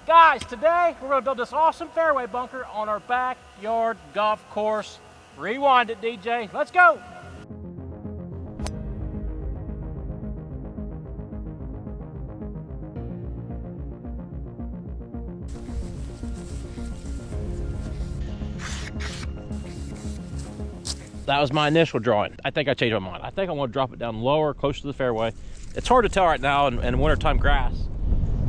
Guys, today we're going to build this awesome fairway bunker on our backyard golf course. Rewind it, DJ. Let's go. That was my initial drawing. I think I changed my mind. I think I want to drop it down lower, closer to the fairway. It's hard to tell right now in wintertime grass,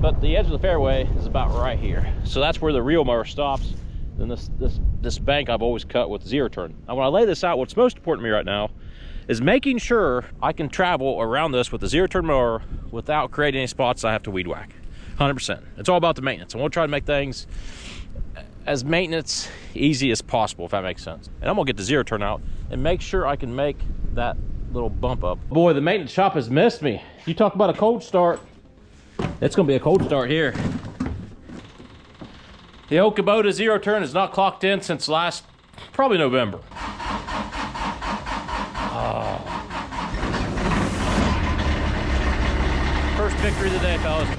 but the edge of the fairway is about right here. So that's where the real mower stops. Then this bank I've always cut with zero turn. Now when I lay this out, what's most important to me right now is making sure I can travel around this with the zero turn mower without creating any spots I have to weed whack. 100%. It's all about the maintenance. I want to try to make things as maintenance easy as possible, if that makes sense. And I'm gonna get the zero turn out and make sure I can make that little bump up. Boy, the maintenance shop has missed me. You talk about a cold start. It's gonna be a cold start here. The old Kubota zero turn is not clocked in since probably November. First victory of the day, fellas.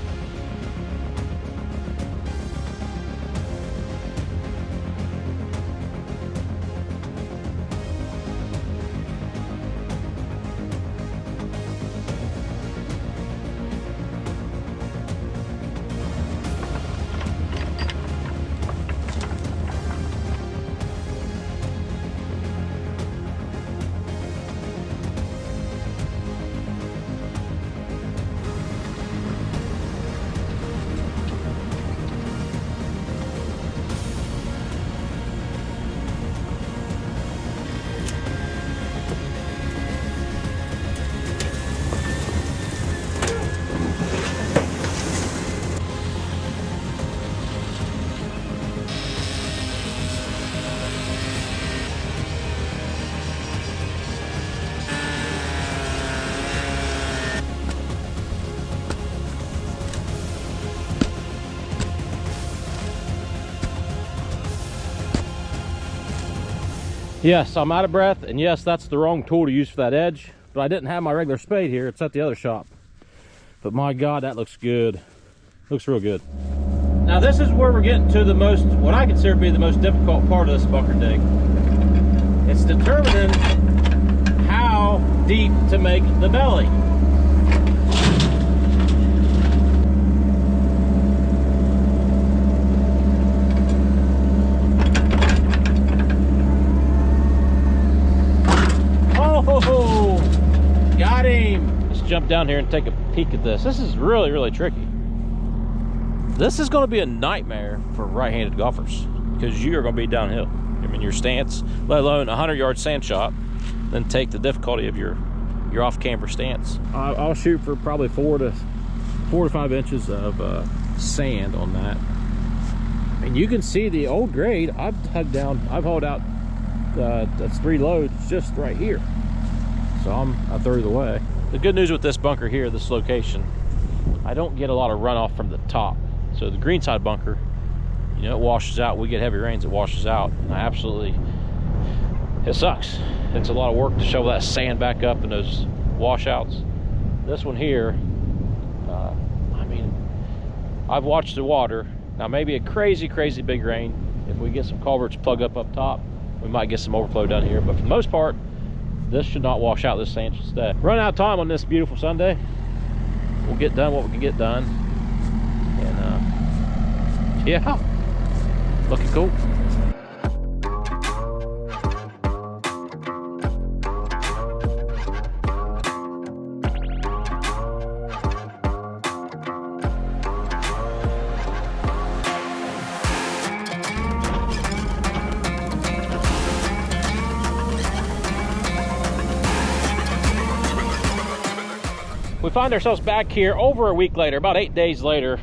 Yes, I'm out of breath, and yes, that's the wrong tool to use for that edge, but I didn't have my regular spade here. It's at the other shop. But my God, that looks good. Looks real good. Now this is where we're getting to what I consider to be the most difficult part of this bunker dig. It's determining how deep to make the belly. Oh, got him. Let's jump down here and take a peek at this. This is really, really tricky. This is going to be a nightmare for right-handed golfers because you are going to be downhill. I mean, your stance, let alone a 100-yard sand shot, then take the difficulty of your off-camber stance. I'll shoot for probably 4 to 5 inches of sand on that. And you can see the old grade. I've hauled out that's 3 loads just right here. So I'm a third of the way. The good news with this bunker here, this location, I don't get a lot of runoff from the top. So the greenside bunker, you know, it washes out. We get heavy rains, it washes out. And it sucks. It's a lot of work to shovel that sand back up in those washouts. This one here, I mean, I've watched the water. Now maybe a crazy, crazy big rain. If we get some culverts plug up top, we might get some overflow down here. But for the most part, this should not wash out. This sand should stay. Run out of time on this beautiful Sunday. We'll get done what we can get done. And yeah, looking cool. We find ourselves back here over a week later, about 8 days later.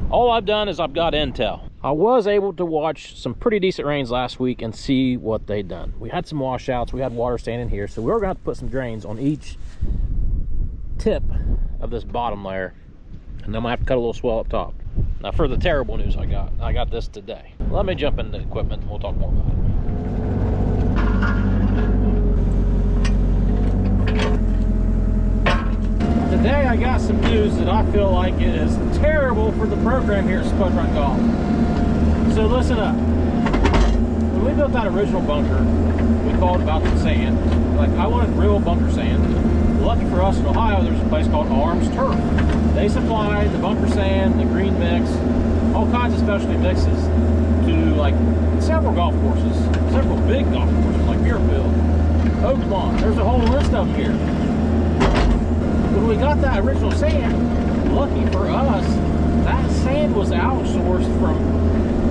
All I've done is I've got intel. I was able to watch some pretty decent rains last week and see what they'd done. We had some washouts, we had water standing here, so we're gonna have to put some drains on each tip of this bottom layer. And then I'm gonna have to cut a little swell up top. Now for the terrible news I got this today. Let me jump into the equipment and we'll talk more about it. The Today I got some news that I feel like is terrible for the program here at Spud Run Golf. So listen up. When we built that original bunker, we called about the sand. Like, I wanted real bunker sand. Lucky for us in Ohio, there's a place called Arms Turf. They supply the bunker sand, the green mix, all kinds of specialty mixes to like several golf courses, several big golf courses like Muirfield, Oaklawn. There's a whole list of them here. When we got that original sand, lucky for us, that sand was outsourced from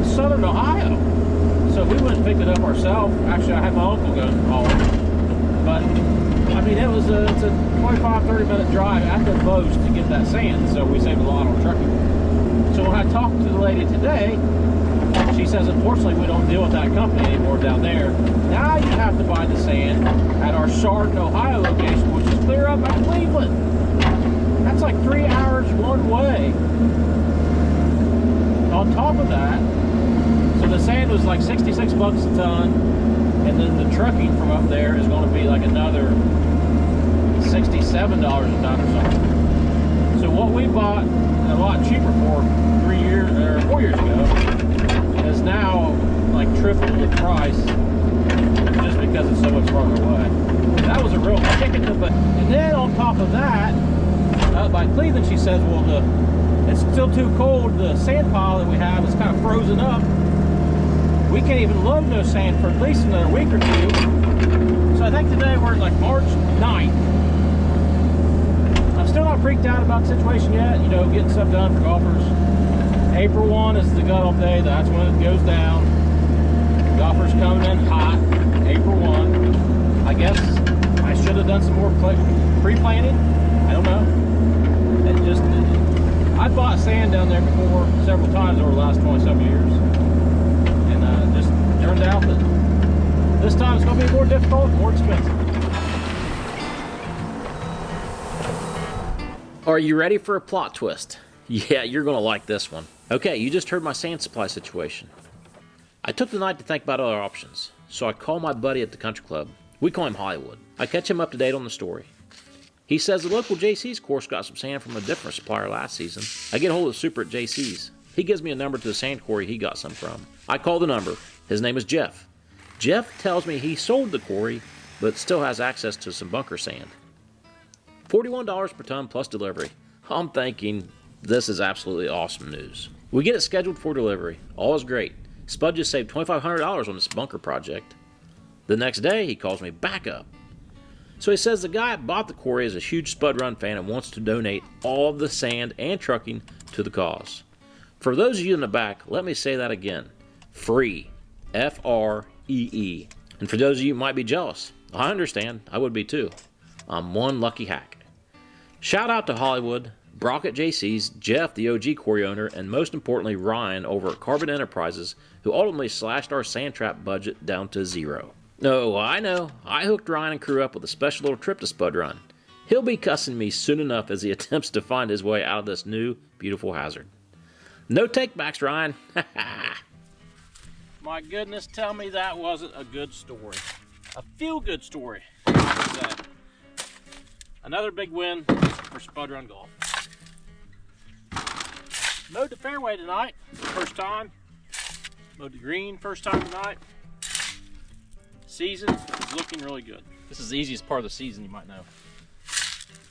southern Ohio. So we went and picked it up ourselves. Actually, I had my uncle go haul it. But, I mean, it's a 25, 30-minute drive at the most to get that sand. So we saved a lot on trucking. So when I talked to the lady today, she says, unfortunately, we don't deal with that company anymore down there. Now you have to buy the sand at our Chardon, Ohio location, which is clear up by Cleveland. That's like 3 hours one way. On top of that, so the sand was like 66 bucks a ton, and then the trucking from up there is going to be like another $67 a ton or something. So what we bought a lot cheaper for 4 years ago is now like triple the price just because it's so much farther away. That was a real kick in the butt. And then on top of that, up by Cleveland, she says, well, it's still too cold. The sand pile that we have is kind of frozen up. We can't even load no sand for at least another week or two. So I think today we're like March 9th. I'm still not freaked out about the situation yet, you know, getting stuff done for golfers. April 1 is the gut-off day. That's when it goes down. Golfers coming in hot. April 1. I guess I should have done some more pre-planning. I don't know. I bought sand down there before several times over the last 20-some years. And just turned out that this time it's going to be more difficult and more expensive. Are you ready for a plot twist? Yeah, you're going to like this one. Okay, you just heard my sand supply situation. I took the night to think about other options, so I called my buddy at the country club. We call him Hollywood. I catch him up to date on the story. He says the local JC's course got some sand from a different supplier last season. I get a hold of the super at JC's. He gives me a number to the sand quarry he got some from. I call the number. His name is Jeff. Jeff tells me he sold the quarry, but still has access to some bunker sand. $41 per ton plus delivery. I'm thinking this is absolutely awesome news. We get it scheduled for delivery. All is great. Spud just saved $2,500 on this bunker project. The next day, he calls me back up. So he says the guy that bought the quarry is a huge Spud Run fan and wants to donate all of the sand and trucking to the cause. For those of you in the back, let me say that again. Free. F-R-E-E. And for those of you who might be jealous, I understand. I would be too. I'm one lucky hack. Shout out to Hollywood, Brock at JC's, Jeff, the OG quarry owner, and most importantly, Ryan over at Carbon Enterprises, who ultimately slashed our sand trap budget down to zero. No, I know. I hooked Ryan and crew up with a special little trip to Spud Run. He'll be cussing me soon enough as he attempts to find his way out of this new, beautiful hazard. No takebacks, Ryan. My goodness, tell me that wasn't a good story. A feel-good story. Another big win for Spud Run Golf. Mowed the fairway tonight, first time. Mowed the green, first time tonight. Season is looking really good. This is the easiest part of the season, you might know.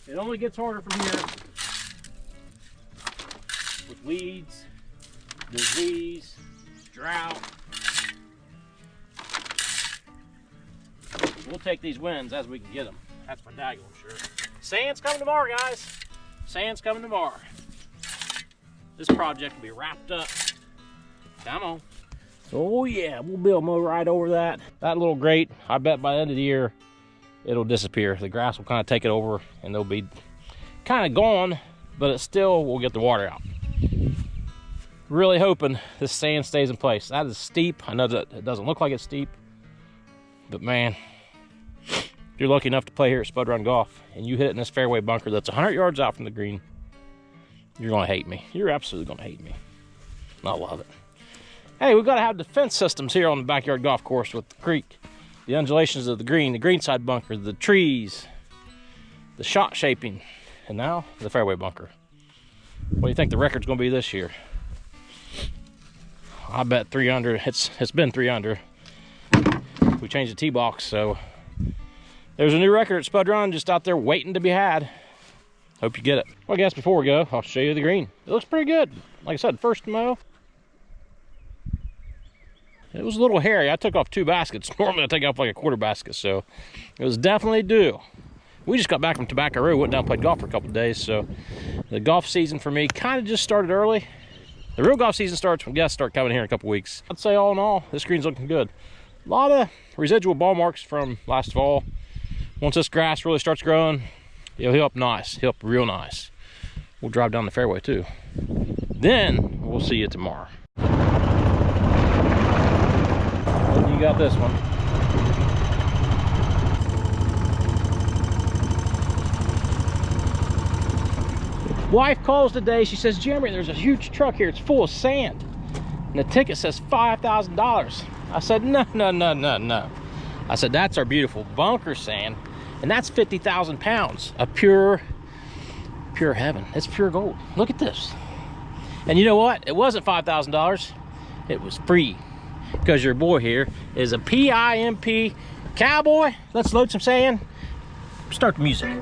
It only gets harder from here with weeds, disease, drought. We'll take these wins as we can get them. That's for daggone sure. Sand's coming tomorrow, guys. Sand's coming tomorrow. This project will be wrapped up. Come on. Oh yeah, we'll be able to mow right over that. That little grate, I bet by the end of the year, it'll disappear. The grass will kind of take it over and they'll be kind of gone, but it still will get the water out. Really hoping this sand stays in place. That is steep. I know that it doesn't look like it's steep, but man, if you're lucky enough to play here at Spud Run Golf and you hit it in this fairway bunker that's 100 yards out from the green, you're gonna hate me. You're absolutely gonna hate me. I love it. Hey, we've got to have defense systems here on the backyard golf course with the creek, the undulations of the greenside bunker, the trees, the shot shaping, and now the fairway bunker. What do you think the record's gonna be this year? I bet 3 under. It's been 3 under. We changed the tee box, so there's a new record at Spud Run just out there waiting to be had. Hope you get it. Well, I guess before we go, I'll show you the green. It looks pretty good. Like I said, first mow. It was a little hairy. I took off 2 baskets. Normally I take off like a quarter basket, so it was definitely due. We just got back from Tobacco Road, went down and played golf for a couple of days, so the golf season for me kind of just started early. The real golf season starts when guests start coming here in a couple of weeks. I'd say all in all, this green's looking good. A lot of residual ball marks from last fall. Once this grass really starts growing, it'll heal up nice, heal up real nice. We'll drive down the fairway too. Then we'll see you tomorrow. You got this one. Wife calls today, she says, Jeremy, there's a huge truck here, it's full of sand. And the ticket says $5,000. I said, no. I said, that's our beautiful bunker sand, and that's 50,000 pounds of pure heaven. It's pure gold. Look at this. And you know what? It wasn't $5,000. It was free, because your boy here is a PIMP cowboy. Let's load some sand. Start the music.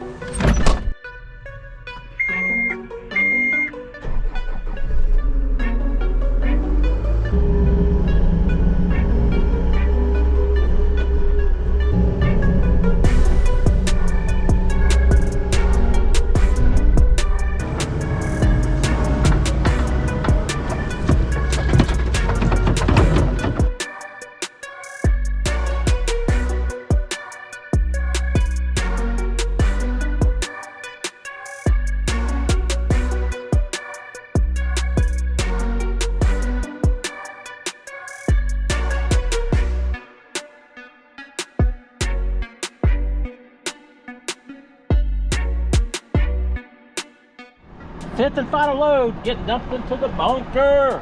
Fifth and final load, getting dumped into the bunker.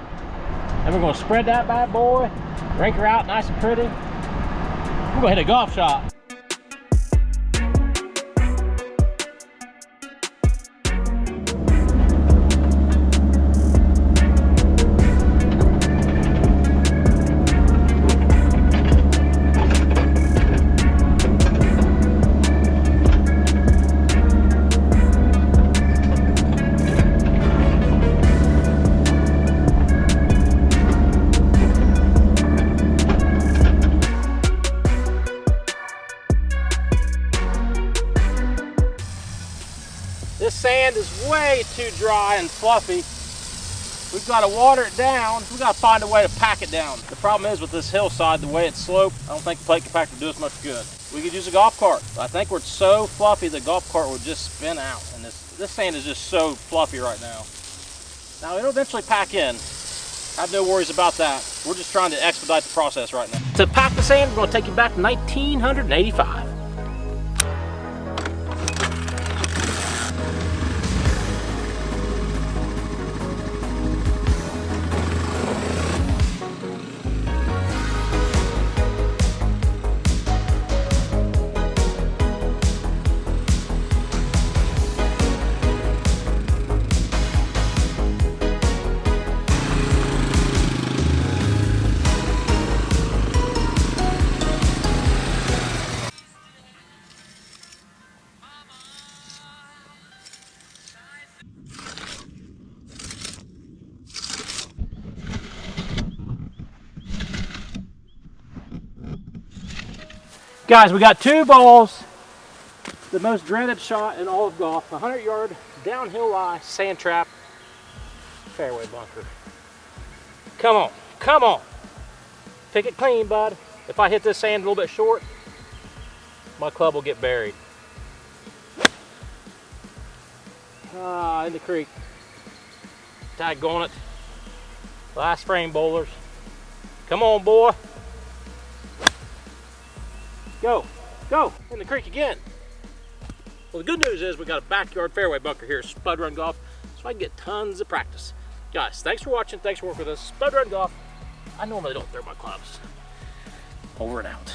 And we're gonna spread that bad boy, rake her out nice and pretty. We're gonna hit a golf shot. This sand is way too dry and fluffy. We've got to water it down. We've got to find a way to pack it down. The problem is with this hillside, the way it's sloped, I don't think the plate compactor will do us much good. We could use a golf cart. I think we're so fluffy the golf cart would just spin out. And this sand is just so fluffy right now. Now it'll eventually pack in. I have no worries about that. We're just trying to expedite the process right now. To pack the sand, we're going to take you back to 1985. Guys, we got 2 balls. The most dreaded shot in all of golf. 100-yard downhill lie, sand trap, fairway bunker. Come on, come on. Pick it clean, bud. If I hit this sand a little bit short, my club will get buried. In the creek. Daggone it. Last frame, bowlers. Come on, boy. Go, go, in the creek again. Well, the good news is we got a backyard fairway bunker here at Spud Run Golf, so I can get tons of practice. Guys, thanks for watching, thanks for working with us. Spud Run Golf. I normally don't throw my clubs. Over and out.